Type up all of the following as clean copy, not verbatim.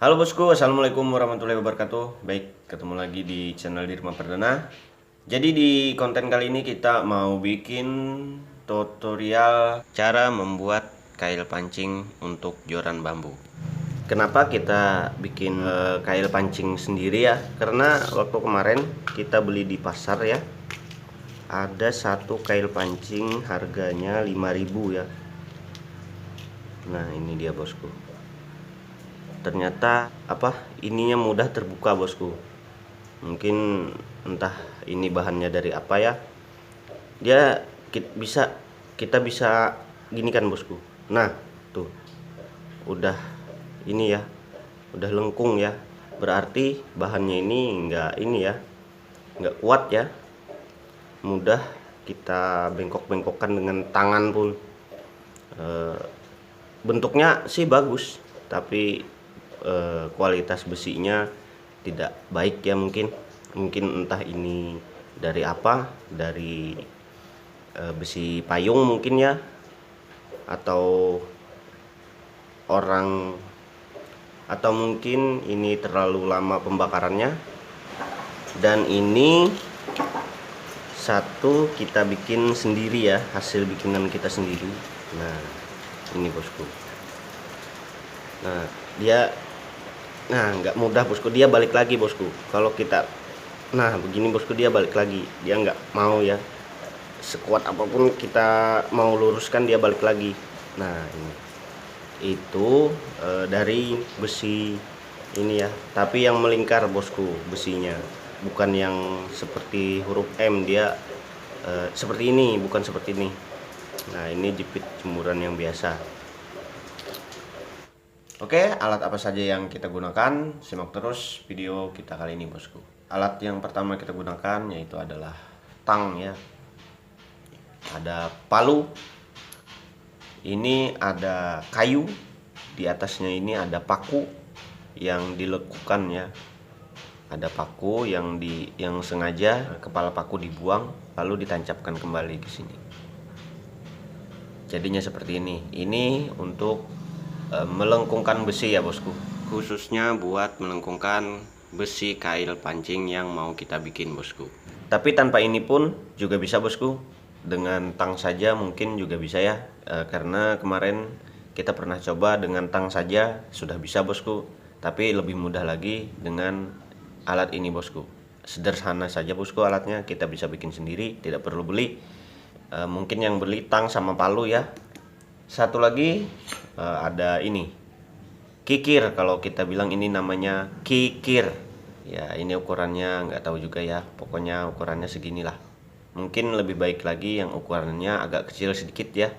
Halo bosku, assalamualaikum warahmatullahi wabarakatuh. Baik, ketemu lagi di channel Dirma Perdana. Jadi di konten kali ini kita mau bikin tutorial cara membuat kail pancing untuk joran bambu. Kenapa kita bikin kail pancing sendiri ya? Karena waktu kemarin kita beli di pasar ya, ada satu kail pancing harganya 5.000 ya. Nah ini dia bosku, ternyata ininya mudah terbuka bosku. Mungkin entah ini bahannya dari apa ya, dia kita bisa gini kan bosku. Nah tuh udah ini ya, udah lengkung ya, berarti bahannya ini nggak kuat ya, mudah kita bengkok-bengkokkan dengan tangan pun. Bentuknya sih bagus, tapi kualitas besinya tidak baik ya. Mungkin entah ini dari apa, dari besi payung mungkin ya, atau orang, atau mungkin ini terlalu lama pembakarannya. Dan ini satu kita bikin sendiri ya, hasil bikinan kita sendiri. Nah ini bosku, nggak mudah bosku, dia balik lagi bosku. Kalau kita begini bosku, dia balik lagi, dia nggak mau ya, sekuat apapun kita mau luruskan dia balik lagi. Nah ini itu dari besi ini ya, tapi yang melingkar bosku besinya, bukan yang seperti huruf M. Dia seperti ini, bukan seperti ini. Nah ini jepit jemuran yang biasa. Oke, alat apa saja yang kita gunakan? Simak terus video kita kali ini bosku. Alat yang pertama kita gunakan yaitu adalah tang ya. Ada palu. Ini ada kayu. Di atasnya ini ada paku yang dilekukan ya. Ada paku yang sengaja kepala paku dibuang lalu ditancapkan kembali ke sini. Jadinya seperti ini. Ini untuk melengkungkan besi ya bosku, khususnya buat melengkungkan besi kail pancing yang mau kita bikin bosku. Tapi tanpa ini pun juga bisa bosku, dengan tang saja mungkin juga bisa ya, karena kemarin kita pernah coba dengan tang saja sudah bisa bosku. Tapi lebih mudah lagi dengan alat ini bosku. Sederhana saja bosku alatnya, kita bisa bikin sendiri, tidak perlu beli. Mungkin yang beli tang sama palu ya. Satu lagi ada ini kikir, kalau kita bilang ini namanya kikir ya. Ini ukurannya nggak tahu juga ya, pokoknya ukurannya seginilah. Mungkin lebih baik lagi yang ukurannya agak kecil sedikit ya.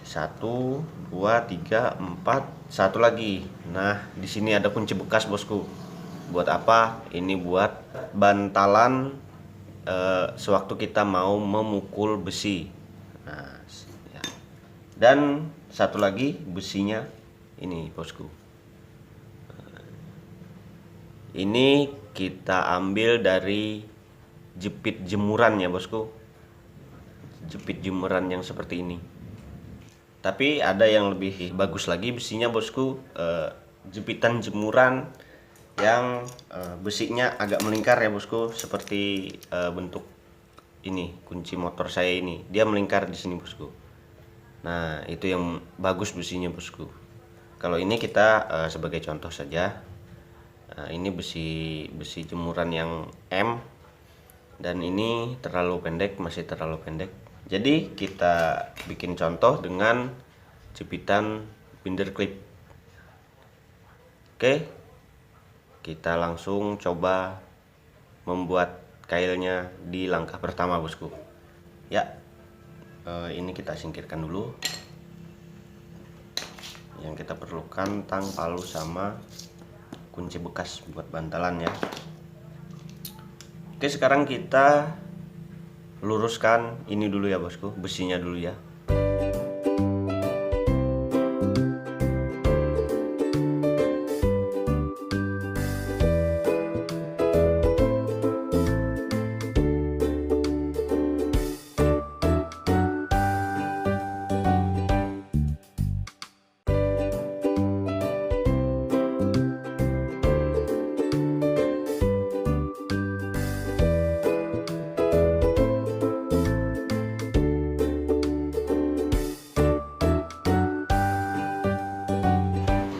1, 2, 3, 4. Satu lagi. Nah di sini ada kunci bekas bosku. Buat apa? Ini buat bantalan sewaktu kita mau memukul besi. Nah ya. Dan satu lagi besinya ini bosku. Ini kita ambil dari jepit jemuran ya bosku. Jepit jemuran yang seperti ini. Tapi ada yang lebih bagus lagi besinya bosku. Jepitan jemuran yang besinya agak melingkar ya bosku. Seperti bentuk ini kunci motor saya ini. Dia melingkar di sini bosku. Nah itu yang bagus besinya bosku. Kalau ini kita sebagai contoh saja. Ini besi jemuran yang M, dan ini terlalu pendek, masih terlalu pendek. Jadi kita bikin contoh dengan jepitan binder clip. Oke, kita langsung coba membuat kailnya di langkah pertama bosku. Ya, ini kita singkirkan dulu. Yang kita perlukan tang, palu, sama kunci bekas buat bantalan ya. Oke, sekarang kita luruskan ini dulu ya bosku, besinya dulu ya.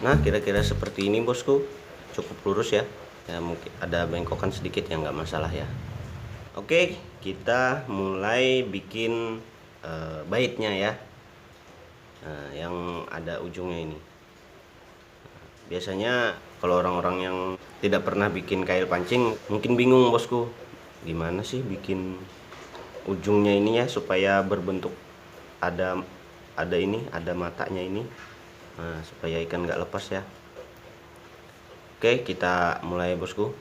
Nah, kira-kira seperti ini bosku, cukup lurus ya. Ya mungkin ada bengkokan sedikit yang nggak masalah ya. Oke, kita mulai bikin baitnya ya. Nah, yang ada ujungnya ini. Biasanya kalau orang-orang yang tidak pernah bikin kail pancing mungkin bingung bosku, gimana sih bikin ujungnya ini ya supaya berbentuk ada matanya ini. Nah, supaya ikan nggak lepas ya. Oke, kita mulai bosku.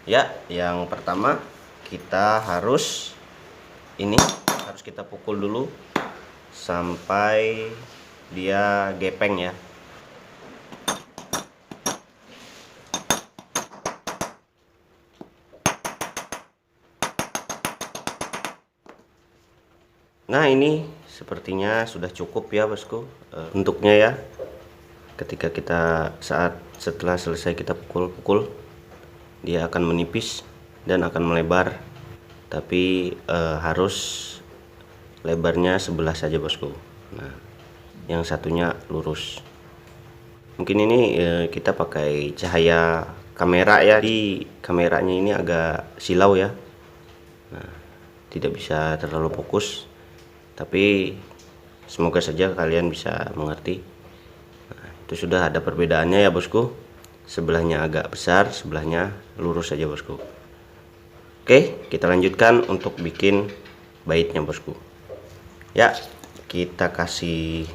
Ya, yang pertama kita harus kita pukul dulu sampai dia gepeng ya. Nah, ini sepertinya sudah cukup ya bosku bentuknya ya. Ketika setelah selesai kita pukul-pukul, dia akan menipis dan akan melebar, tapi harus lebarnya sebelah saja bosku. Nah, yang satunya lurus. Mungkin ini kita pakai cahaya kamera ya, di kameranya ini agak silau ya. Nah, tidak bisa terlalu fokus, tapi semoga saja kalian bisa mengerti. Nah, itu sudah ada perbedaannya ya bosku. Sebelahnya agak besar, sebelahnya lurus saja bosku. Oke, kita lanjutkan untuk bikin baitnya bosku. Ya, kita kasih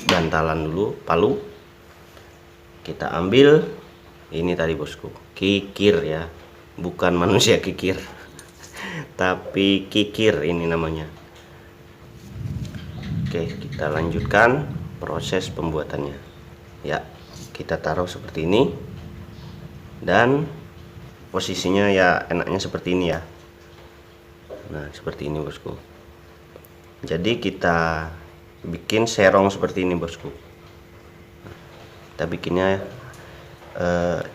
bantalan dulu, palu. Kita ambil ini tadi bosku, kikir ya, bukan manusia kikir tapi kikir ini namanya. Oke, kita lanjutkan proses pembuatannya ya. Kita taruh seperti ini dan posisinya ya enaknya seperti ini ya. Nah, seperti ini bosku. Jadi kita bikin serong seperti ini bosku. Kita bikinnya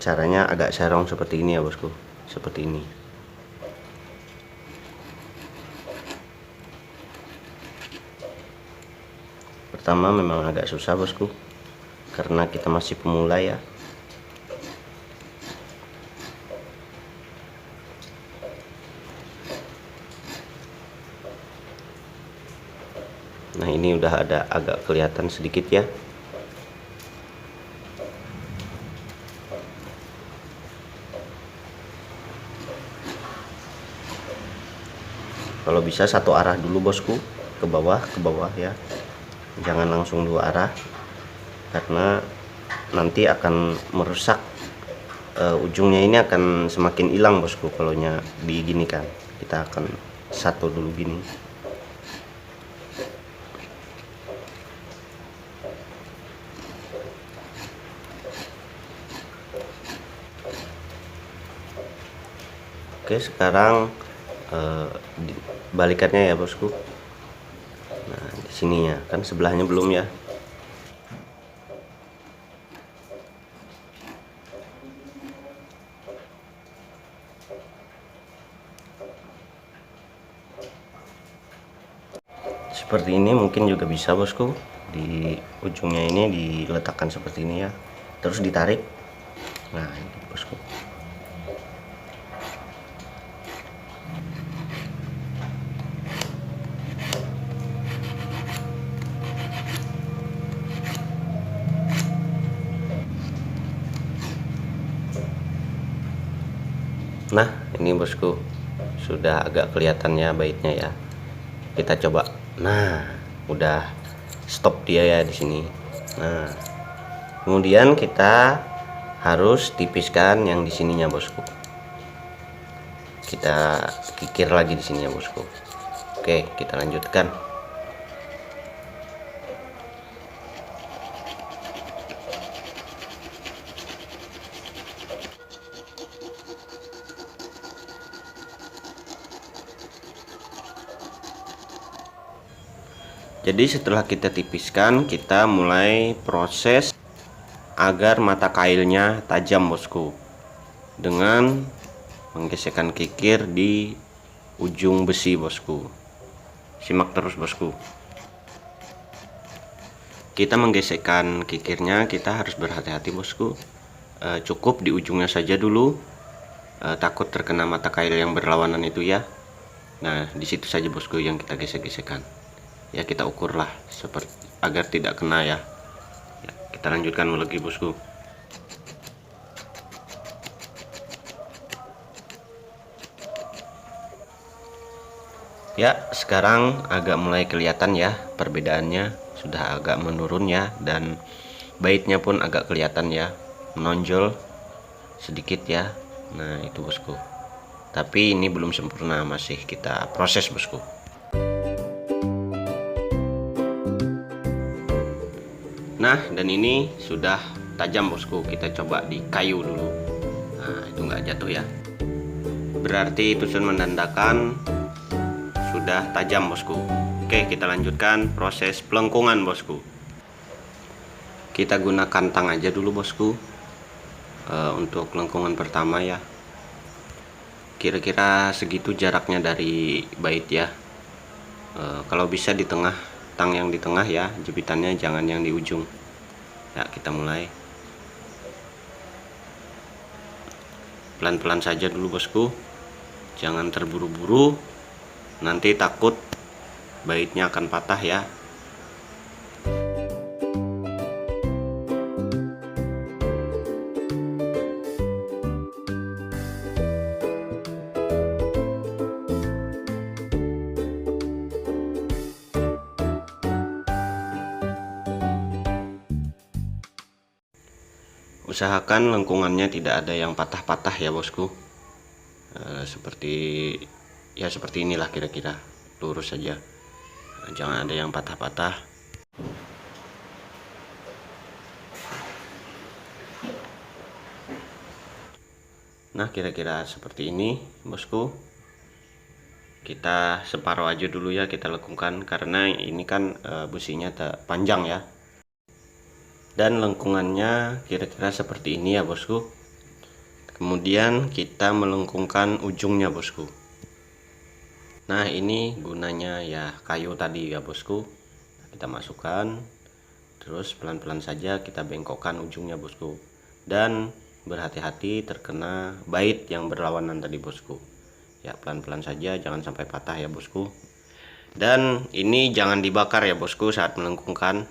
caranya agak serong seperti ini ya bosku, seperti ini. Pertama memang agak susah bosku, karena kita masih pemula ya. Nah, ini udah ada agak kelihatan sedikit ya. Kalau bisa satu arah dulu bosku, ke bawah ya. Jangan langsung dua arah, karena nanti akan merusak ujungnya. Ini akan semakin hilang bosku kalau diginikan. Kita akan satu dulu gini. Oke, sekarang balikannya ya bosku. Nah, di sininya kan sebelahnya belum ya. Seperti ini mungkin juga bisa bosku. Di ujungnya ini diletakkan seperti ini ya. Terus ditarik. Nah, ini bosku. Nah, ini bosku, sudah agak kelihatannya baitnya ya. Kita coba. Nah, udah stop dia ya di sini. Nah, kemudian kita harus tipiskan yang di sininya bosku. Kita kikir lagi di sini ya bosku. Oke, kita lanjutkan. Jadi setelah kita tipiskan, kita mulai proses agar mata kailnya tajam bosku, dengan menggesekkan kikir di ujung besi bosku. Simak terus bosku. kita menggesekkan kikirnya kita harus berhati-hati bosku. Cukup di ujungnya saja dulu, takut terkena mata kail yang berlawanan itu ya. Nah di situ saja bosku yang kita gesek-gesekkan ya, kita ukurlah seperti agar tidak kena ya. Kita lanjutkan lagi bosku. Ya, sekarang agak mulai kelihatan ya perbedaannya, sudah agak menurun ya, dan baitnya pun agak kelihatan ya, menonjol sedikit ya. Nah itu bosku, tapi ini belum sempurna, masih kita proses bosku. Nah dan ini sudah tajam bosku, kita coba di kayu dulu. Nah itu nggak jatuh ya, berarti itu sudah menandakan sudah tajam bosku. Oke, kita lanjutkan proses pelengkungan bosku. Kita gunakan tang aja dulu bosku, untuk lengkungan pertama ya. Kira-kira segitu jaraknya dari bait ya. Kalau bisa di tengah, tang yang di tengah ya, jepitannya jangan yang di ujung ya. Kita mulai pelan-pelan saja dulu bosku, jangan terburu-buru, nanti takut baitnya akan patah ya. Usahakan lengkungannya tidak ada yang patah-patah ya bosku. Seperti inilah kira-kira, lurus saja, jangan ada yang patah-patah. Nah kira-kira seperti ini bosku. Kita separuh aja dulu ya, kita lengkungkan karena ini kan businya panjang ya. Dan lengkungannya kira-kira seperti ini ya bosku. Kemudian kita melengkungkan ujungnya bosku. Nah ini gunanya ya kayu tadi ya bosku. Kita masukkan, terus pelan-pelan saja kita bengkokkan ujungnya bosku, dan berhati-hati terkena bait yang berlawanan tadi bosku ya. Pelan-pelan saja, jangan sampai patah ya bosku. Dan ini jangan dibakar ya bosku saat melengkungkan,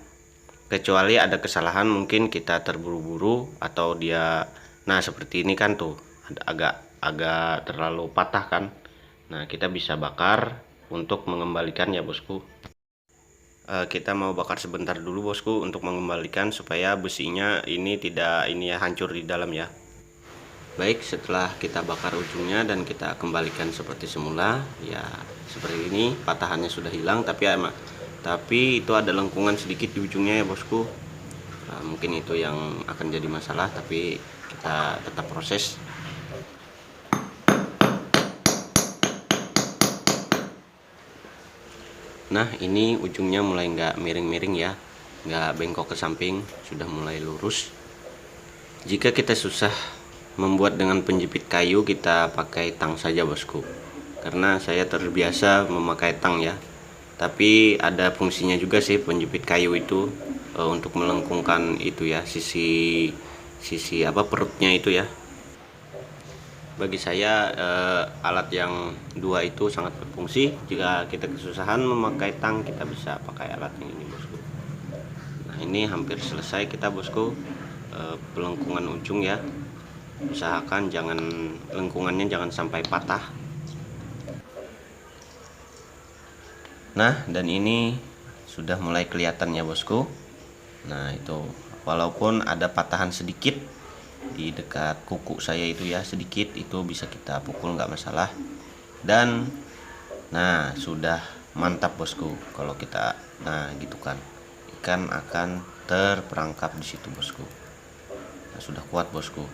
kecuali ada kesalahan, mungkin kita terburu-buru atau dia, nah seperti ini kan tuh agak terlalu patah kan. Nah kita bisa bakar untuk mengembalikan ya bosku. Kita mau bakar sebentar dulu bosku untuk mengembalikan supaya besinya ini tidak ya hancur di dalam ya. Baik, setelah kita bakar ujungnya dan kita kembalikan seperti semula ya, seperti ini patahannya sudah hilang, tapi itu ada lengkungan sedikit di ujungnya ya bosku. Mungkin itu yang akan jadi masalah, tapi kita tetap proses. Nah ini ujungnya mulai nggak miring-miring ya, nggak bengkok ke samping, sudah mulai lurus. Jika kita susah membuat dengan penjepit kayu, kita pakai tang saja bosku, karena saya terbiasa memakai tang ya. Tapi ada fungsinya juga sih penjepit kayu itu, untuk melengkungkan itu ya, sisi perutnya itu ya. Bagi saya alat yang dua itu sangat berfungsi. Jika kita kesusahan memakai tang, kita bisa pakai alat yang ini bosku. Nah ini hampir selesai kita bosku, pelengkungan ujung ya. Usahakan lengkungannya jangan sampai patah. Nah dan ini sudah mulai kelihatan ya bosku. Nah itu walaupun ada patahan sedikit di dekat kuku saya itu ya, sedikit, itu bisa kita pukul nggak masalah. Dan nah sudah mantap bosku kalau kita, nah gitu kan, ikan akan terperangkap di situ bosku. Nah, sudah kuat bosku.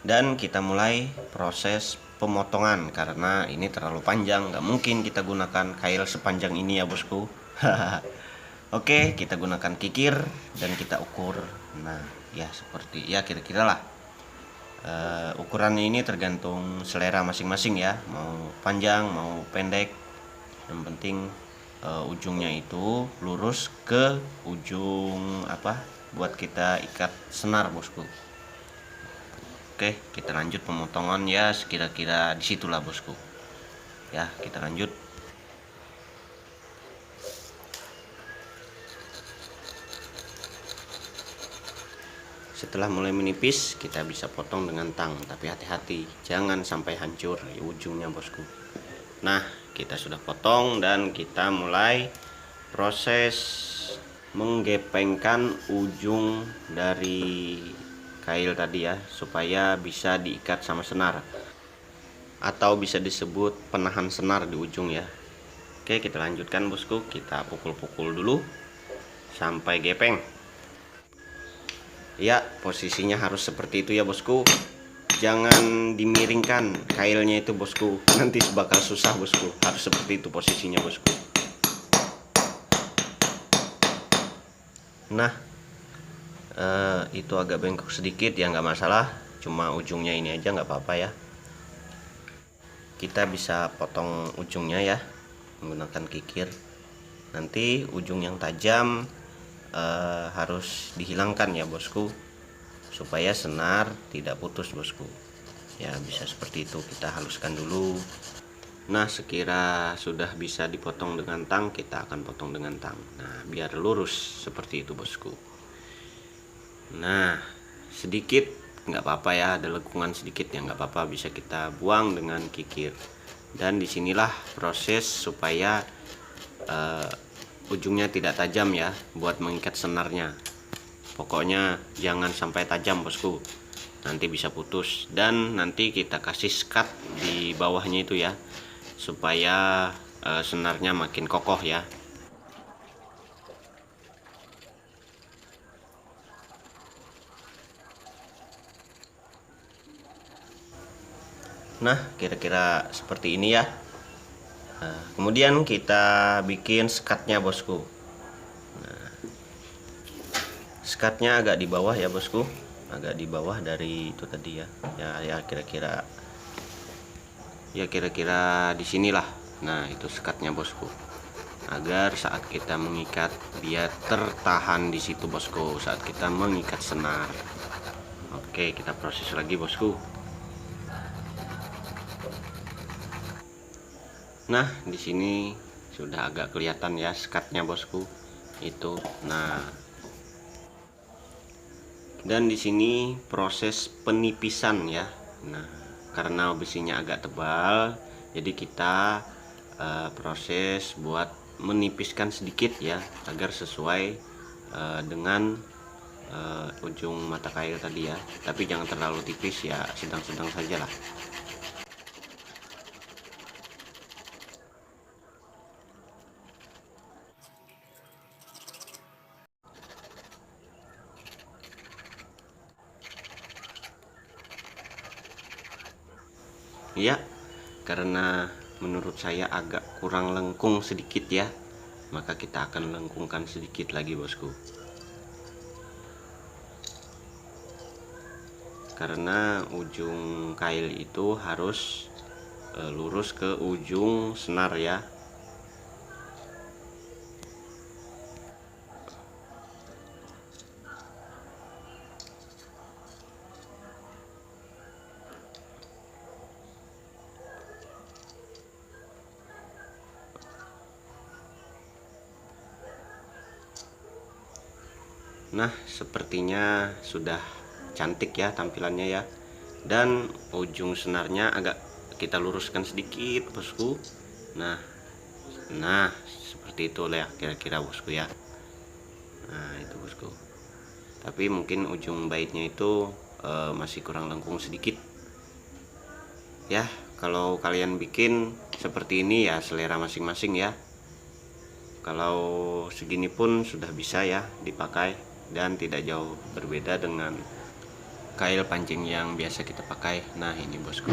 Dan kita mulai proses pemotongan, karena ini terlalu panjang, nggak mungkin kita gunakan kail sepanjang ini ya bosku. Oke, kita gunakan kikir dan kita ukur. Nah ya seperti ya kira-kira lah. Ukurannya ini tergantung selera masing-masing ya, mau panjang mau pendek, yang penting ujungnya itu lurus ke ujung buat kita ikat senar bosku. Oke, kita lanjut pemotongan ya, sekira-kira disitulah bosku. Ya, kita lanjut. Setelah mulai menipis, kita bisa potong dengan tang, tapi hati-hati, jangan sampai hancur ujungnya bosku. Nah, kita sudah potong dan kita mulai proses menggepengkan ujung dari kail tadi ya, supaya bisa diikat sama senar, atau bisa disebut penahan senar di ujung ya. Oke, kita lanjutkan bosku, kita pukul-pukul dulu sampai gepeng. Ya, posisinya harus seperti itu ya bosku. Jangan dimiringkan kailnya itu bosku, nanti bakal susah bosku. Harus seperti itu posisinya bosku. Nah, itu agak bengkok sedikit ya, nggak masalah, cuma ujungnya ini aja nggak apa-apa ya. Kita bisa potong ujungnya ya menggunakan kikir. Nanti ujung yang tajam harus dihilangkan ya bosku, supaya senar tidak putus bosku. Ya, bisa seperti itu, kita haluskan dulu. Nah, sekira sudah bisa dipotong dengan tang, kita akan potong dengan tang. Nah, biar lurus seperti itu bosku. Nah, sedikit nggak apa-apa ya, ada lengkungan sedikit ya nggak apa-apa, bisa kita buang dengan kikir. Dan disinilah proses supaya ujungnya tidak tajam ya, buat mengikat senarnya. Pokoknya jangan sampai tajam bosku, nanti bisa putus. Dan nanti kita kasih skat di bawahnya itu ya, supaya senarnya makin kokoh ya. Nah, kira-kira seperti ini ya. Nah, kemudian kita bikin skatnya bosku. Nah, skatnya agak di bawah ya bosku, agak di bawah dari itu tadi ya. Ya kira-kira di sinilah. Nah, itu skatnya bosku, agar saat kita mengikat biar tertahan di situ bosku saat kita mengikat senar. Oke, kita proses lagi bosku. Nah, di sini sudah agak kelihatan ya skatnya bosku itu. Nah, dan di sini proses penipisan ya. Nah, karena besinya agak tebal, jadi kita proses buat menipiskan sedikit ya, agar sesuai dengan ujung mata kail tadi ya. Tapi jangan terlalu tipis ya, sedang-sedang saja lah. Ya, karena menurut saya agak kurang lengkung sedikit ya, maka kita akan lengkungkan sedikit lagi bosku. Karena ujung kail itu harus lurus ke ujung senar ya. Nah, sepertinya sudah cantik ya tampilannya ya. Dan ujung senarnya agak kita luruskan sedikit bosku. Nah, seperti itu ya kira-kira bosku ya. Nah, itu bosku. Tapi mungkin ujung baitnya itu masih kurang lengkung sedikit. Ya, kalau kalian bikin seperti ini ya selera masing-masing ya. Kalau segini pun sudah bisa ya dipakai, dan tidak jauh berbeda dengan kail pancing yang biasa kita pakai. Nah, ini bosku.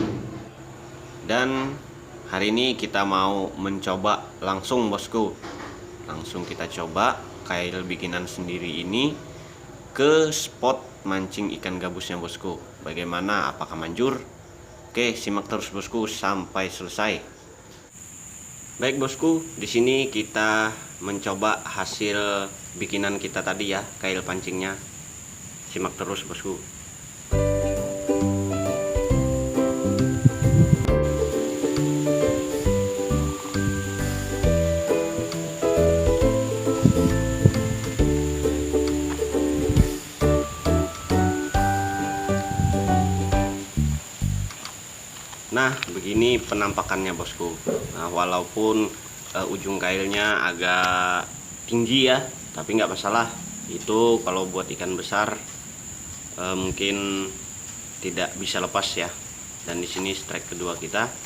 Dan hari ini kita mau mencoba langsung bosku. Langsung kita coba kail bikinan sendiri ini ke spot mancing ikan gabusnya bosku. Bagaimana, apakah manjur? Oke, simak terus bosku sampai selesai. Baik bosku, di sini kita mencoba hasil bikinan kita tadi ya, kail pancingnya. Simak terus bosku. Nah, begini penampakannya bosku. Nah, walaupun ujung kailnya agak tinggi ya, tapi nggak masalah. Itu kalau buat ikan besar mungkin tidak bisa lepas ya. Dan di sini strike kedua kita.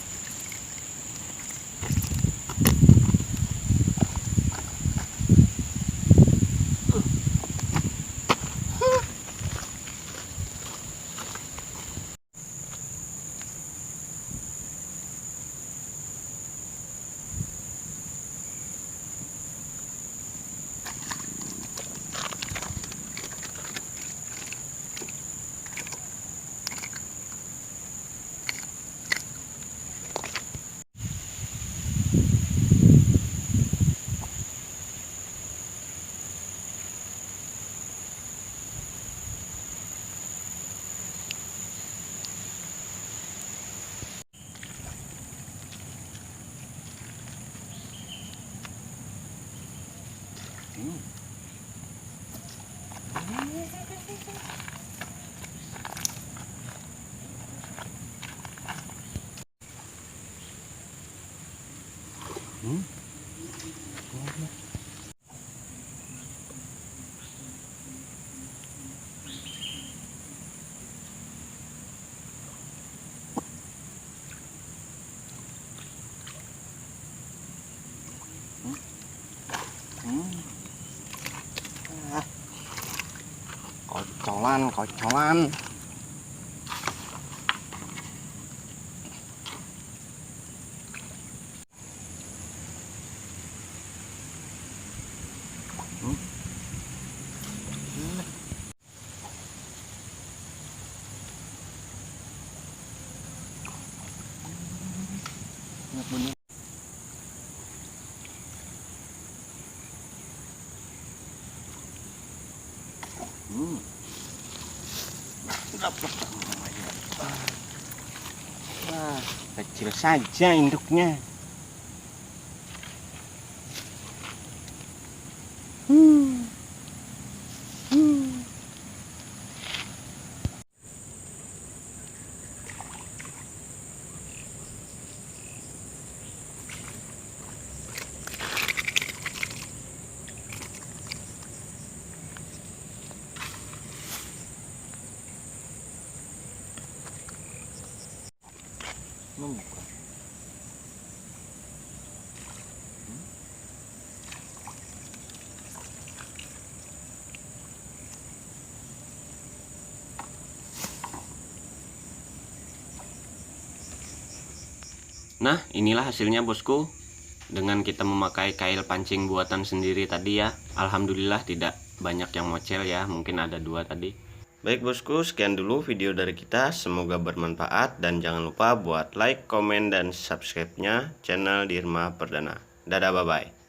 Kocolan. Wah, kecil saja induknya. Nah, inilah hasilnya bosku. Dengan kita memakai kail pancing buatan sendiri tadi ya, alhamdulillah tidak banyak yang mocel ya, mungkin ada 2 tadi. Baik bosku, sekian dulu video dari kita, semoga bermanfaat dan jangan lupa buat like, komen, dan subscribe-nya channel Dirma Perdana. Dadah, bye-bye.